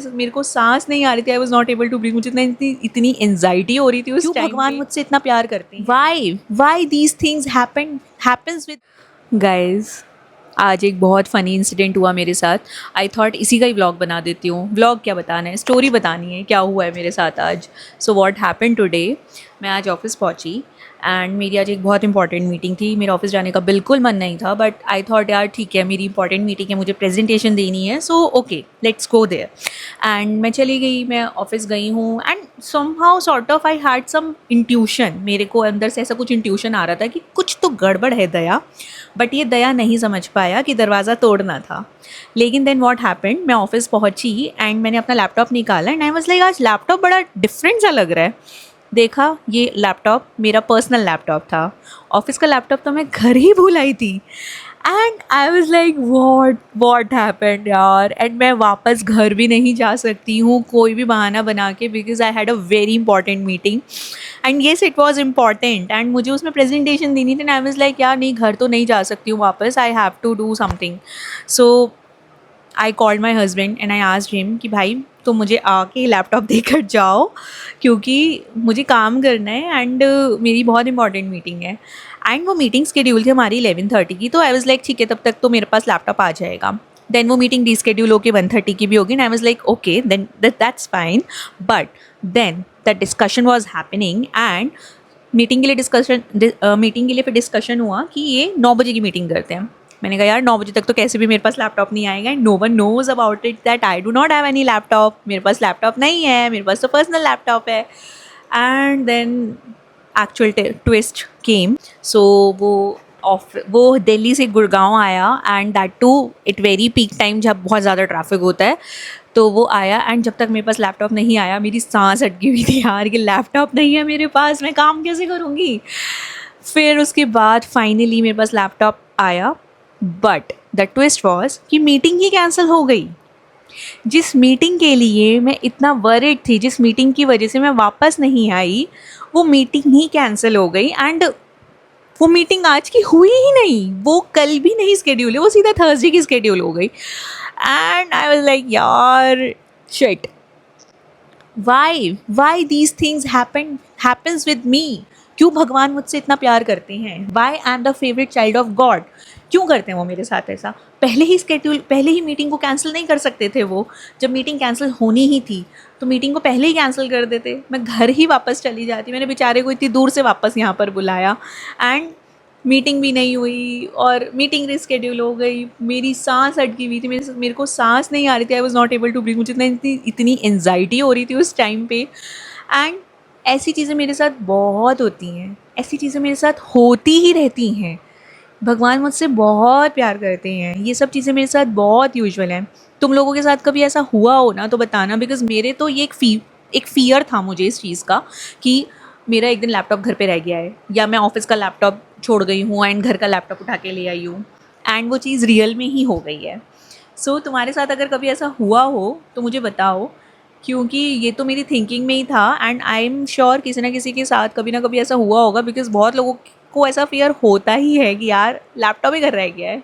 मेरे को सांस नहीं आ रही थी, I was not able to breathe. मुझे इतनी एंजाइटी हो रही थी उस टाइम। भगवान मुझसे इतना प्यार करते हैं। Y these things happens with guys. आज एक बहुत फ़नी इंसिडेंट हुआ मेरे साथ। आई थॉट इसी का ही व्लॉग बना देती हूँ। व्लॉग क्या बताना है, स्टोरी बतानी है क्या हुआ है मेरे साथ आज। सो वॉट हैपन टुडे, मैं आज ऑफिस पहुँची एंड मेरी आज एक बहुत इंपॉर्टेंट मीटिंग थी। मेरे ऑफिस जाने का बिल्कुल मन नहीं था, बट आई थॉट यार ठीक है, मेरी इंपॉर्टेंट मीटिंग है, मुझे प्रेजेंटेशन देनी है, so okay let's go there. And मैं चली गई, मैं ऑफिस गई हूँ and somehow sort of I had some intuition. मेरे को अंदर से ऐसा कुछ इंट्यूशन आ रहा था कि कुछ तो गड़बड़ है दया, बट ये दया नहीं समझ पाया कि दरवाज़ा तोड़ना था। लेकिन देन व्हाट हैपेंड, मैं ऑफिस पहुंची एंड मैंने अपना लैपटॉप निकाला एंड आई वाज लाइक आज लैपटॉप बड़ा डिफरेंट सा लग रहा है। देखा, ये लैपटॉप मेरा पर्सनल लैपटॉप था। ऑफिस का लैपटॉप तो मैं घर ही भूल आई थी। And I was like what happened यार। एंड मैं वापस घर भी नहीं जा सकती हूँ कोई भी बहाना बना के, because I had a very important meeting and yes it was important and मुझे उसमें प्रेजेंटेशन देनी थी। आई वॉज लाइक यार नहीं, घर तो नहीं जा सकती हूँ वापस, I have to do something. So I called my husband and I asked him कि भाई तो मुझे आके लैपटॉप देकर जाओ, क्योंकि मुझे काम करना है एंड मेरी बहुत इंपॉर्टेंट मीटिंग है। एंड वो मीटिंग स्केड्यूल थी हमारी 11:30 की, तो आई वाज लाइक ठीक है, तब तक तो मेरे पास लैपटॉप आ जाएगा। देन वो मीटिंग रीस्केड्यूल होकर 1:30 की भी होगी and I was like okay then that's fine. But then the discussion was happening and meeting के लिए फिर डिस्कशन हुआ कि ये 9 बजे की मीटिंग करते हैं। मैंने कहा यार 9 बजे तक तो कैसे भी मेरे पास लैपटॉप नहीं आएगा and no one knows about it that I do not have any laptop. मेरे पास लैपटॉप नहीं है, मेरे पास तो पर्सनल लैपटॉप है। And then actual twist came. So वो दिल्ली से गुड़गांव आया and that to it very peak time जब बहुत ज़्यादा ट्रैफिक होता है। तो वो आया एंड जब तक मेरे पास लैपटॉप नहीं आया मेरी सांस अटकी हुई थी यार कि लैपटॉप नहीं है मेरे पास, मैं काम कैसे करूँगी। फिर उसके बाद फाइनली मेरे पास लैपटॉप आया, बट द ट्विस्ट वॉज कि मीटिंग ही कैंसिल हो गई। जिस मीटिंग के लिए मैं इतना वरिड थी, जिस मीटिंग की वजह से मैं वापस नहीं आई, वो मीटिंग ही कैंसिल हो गई एंड वो मीटिंग आज की हुई ही नहीं। वो कल भी नहीं स्केड्यूल है, वो सीधा थर्सडे की स्केड्यूल हो गई। एंड आई वाज लाइक यार shit, why these things happens with me. क्यों भगवान मुझसे इतना प्यार करते हैं? Why I am the favourite child of God. क्यों करते हैं वो मेरे साथ ऐसा? पहले ही मीटिंग को कैंसिल नहीं कर सकते थे वो? जब मीटिंग कैंसिल होनी ही थी तो मीटिंग को पहले ही कैंसिल कर देते, मैं घर ही वापस चली जाती। मैंने बेचारे को इतनी दूर से वापस यहाँ पर बुलाया एंड मीटिंग भी नहीं हुई और मीटिंग रिस्केड्यूल हो गई। मेरी सांस अटकी हुई थी, मेरे को सांस नहीं आ रही थी, I was not able to breathe. मुझे इतनी एंजाइटी हो रही थी उस टाइम पे। एंड ऐसी चीज़ें मेरे साथ बहुत होती हैं, ऐसी चीज़ें मेरे साथ होती ही रहती हैं। भगवान मुझसे बहुत प्यार करते हैं, ये सब चीज़ें मेरे साथ बहुत यूजुअल हैं। तुम लोगों के साथ कभी ऐसा हुआ हो ना तो बताना, बिकॉज मेरे तो ये एक फ़ियर था मुझे इस चीज़ का कि मेरा एक दिन लैपटॉप घर पे रह गया है, या मैं ऑफिस का लैपटॉप छोड़ गई हूँ एंड घर का लैपटॉप उठा के ले आई हूँ एंड वो चीज़ रियल में ही हो गई है। सो तुम्हारे साथ अगर कभी ऐसा हुआ हो तो मुझे बताओ, क्योंकि ये तो मेरी थिंकिंग में ही था एंड आई एम श्योर किसी ना किसी के साथ कभी ना कभी ऐसा हुआ होगा, बिकॉज बहुत लोगों को ऐसा फियर होता ही है कि यार लैपटॉप ही घर रह गया है।